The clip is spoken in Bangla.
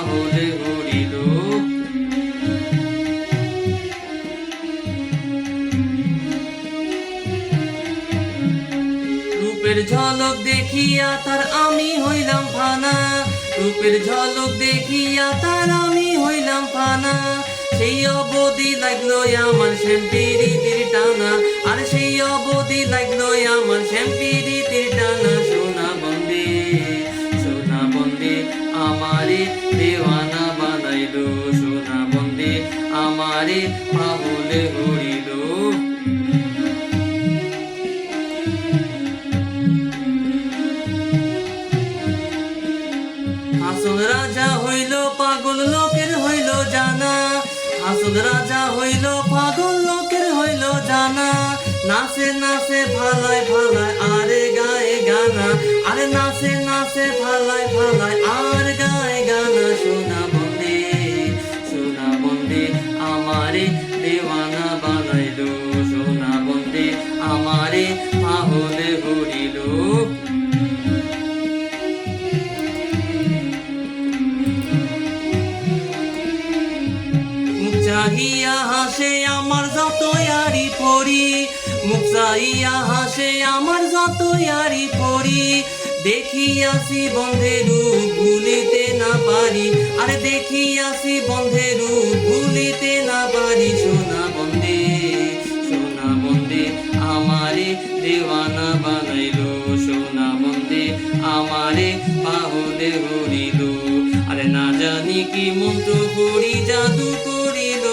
পাহলে হরিল। রূপের ঝলক দেখিয়া তার আমি হইলাম ফানা, রূপের ঝলক দেখিয়া তার আমি হইলাম ফানা। সেই অবধি লাগলো আমার শ্যামপিরিতির টানা, আর সেই অবধি লাগলো আমার শ্যামপিরিতির টানা। সোনা বন্দে, সোনা বন্দে আমারে দেওয়ানা বানাইলো, সোনা বন্দে আমারে পাহলে হরিল। হাসন রাজা হইল পাগল লোকের হইল জানা, হাসন রাজা হইল পাগল লোকের হইল জানা। নাচে নাচে ভালায় ভালায় আরে গায়ে গানা, আরে নাচে নাচে ভালায় ভালায় আর গায়ে গানা। সোনা বন্দে, সোনা বন্দে আমারে দেওয়ানা বানাইলো, সোনা বন্দে আমারে পাহলে হরিল। চাহিয়া হাসে আমার যত ইয়ারি পরি, মুখ চাহিয়া হাসে আমার যত ইয়ারি পরি। দেখিয়াছি বন্ধের রূপ ভুলিতে না পারি, আরে দেখিয়াছি বন্ধের রূপ ভুলিতে না পারি। সোনা বন্দে, সোনা বন্দে আমারে দেওয়ানা বানাইলো, সোনা বন্দে আমারে পাহলে হরিল। আরে না জানি কি মন্ত্র করি জাদু করিল।